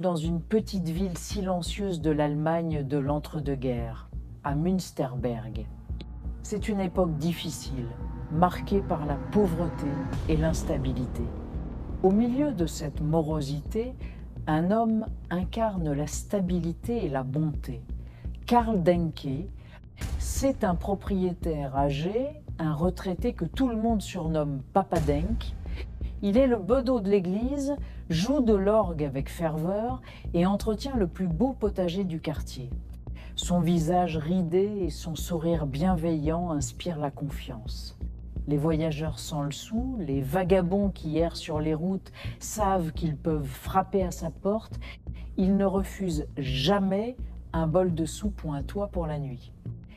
Dans une petite ville silencieuse de l'Allemagne de l'entre-deux-guerres, à Münsterberg. C'est une époque difficile, marquée par la pauvreté et l'instabilité. Au milieu de cette morosité, un homme incarne la stabilité et la bonté. Karl Denke, c'est un propriétaire âgé, un retraité que tout le monde surnomme Papa Denk. Il est le bedeau de l'église, joue de l'orgue avec ferveur et entretient le plus beau potager du quartier. Son visage ridé et son sourire bienveillant inspirent la confiance. Les voyageurs sans le sou, les vagabonds qui errent sur les routes savent qu'ils peuvent frapper à sa porte. Il ne refuse jamais un bol de soupe ou un toit pour la nuit.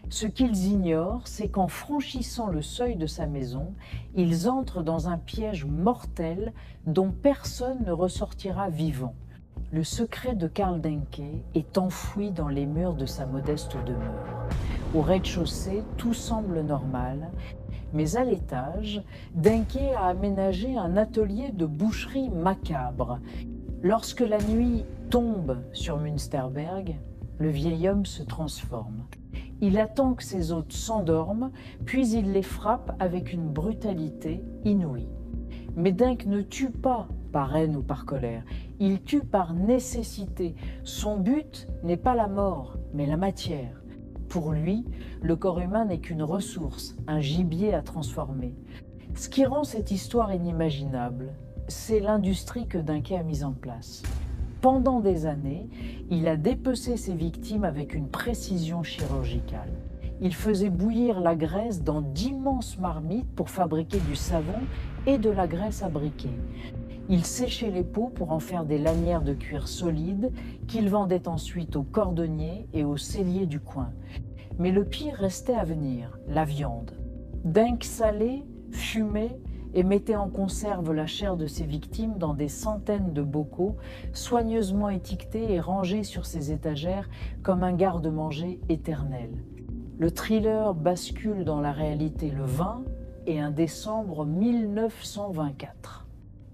Ce qu'ils ignorent, c'est qu'en franchissant le seuil de sa maison, ils entrent dans un piège mortel dont personne ne ressortira vivant. Le secret de Karl Denke est enfoui dans les murs de sa modeste demeure. Au rez-de-chaussée, tout semble normal, mais à l'étage, Denke a aménagé un atelier de boucherie macabre. Lorsque la nuit tombe sur Münsterberg, le vieil homme se transforme. Il attend que ses hôtes s'endorment, puis il les frappe avec une brutalité inouïe. Mais Denk ne tue pas par haine ou par colère, il tue par nécessité. Son but n'est pas la mort, mais la matière. Pour lui, le corps humain n'est qu'une ressource, un gibier à transformer. Ce qui rend cette histoire inimaginable, c'est l'industrie que Denke a mise en place. Pendant des années, il a dépecé ses victimes avec une précision chirurgicale. Il faisait bouillir la graisse dans d'immenses marmites pour fabriquer du savon et de la graisse à briquet. Il séchait les peaux pour en faire des lanières de cuir solide qu'il vendait ensuite aux cordonniers et aux selliers du coin. Mais le pire restait à venir, la viande. Denk salait, fumait et mettait en conserve la chair de ses victimes dans des centaines de bocaux, soigneusement étiquetés et rangés sur ses étagères comme un garde-manger éternel. Le thriller bascule dans la réalité le 20 et 1 décembre 1924.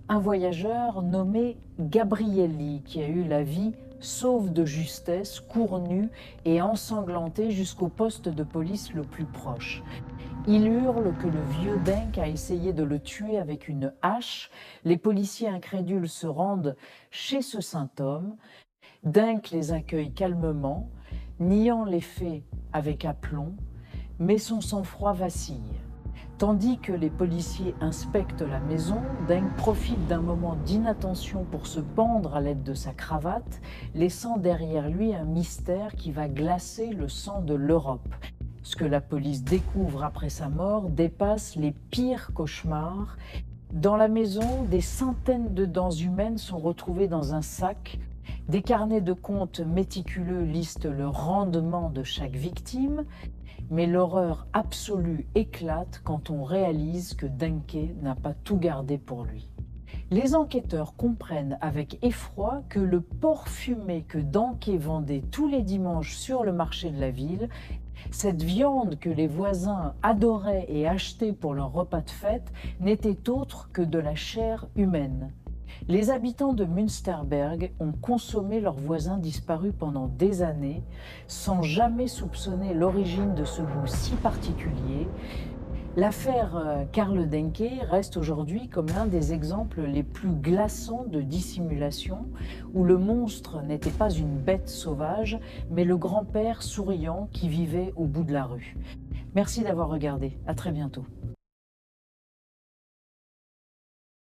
Un voyageur nommé Gabrielli, qui a eu la vie sauve de justesse, court nu et ensanglanté jusqu'au poste de police le plus proche. Il hurle que le vieux Denk a essayé de le tuer avec une hache. Les policiers incrédules se rendent chez ce saint homme. Denk les accueille calmement, niant les faits avec aplomb, mais son sang-froid vacille. Tandis que les policiers inspectent la maison, Denk profite d'un moment d'inattention pour se pendre à l'aide de sa cravate, laissant derrière lui un mystère qui va glacer le sang de l'Europe. Ce que la police découvre après sa mort dépasse les pires cauchemars. Dans la maison, des centaines de dents humaines sont retrouvées dans un sac. Des carnets de comptes méticuleux listent le rendement de chaque victime. Mais l'horreur absolue éclate quand on réalise que Denke n'a pas tout gardé pour lui. Les enquêteurs comprennent avec effroi que le porc fumé que Denke vendait tous les dimanches sur le marché de la ville, cette viande que les voisins adoraient et achetaient pour leur repas de fête, n'était autre que de la chair humaine. Les habitants de Münsterberg ont consommé leurs voisins disparus pendant des années, sans jamais soupçonner l'origine de ce goût si particulier. L'affaire Karl Denke reste aujourd'hui comme l'un des exemples les plus glaçants de dissimulation, où le monstre n'était pas une bête sauvage, mais le grand-père souriant qui vivait au bout de la rue. Merci d'avoir regardé, à très bientôt.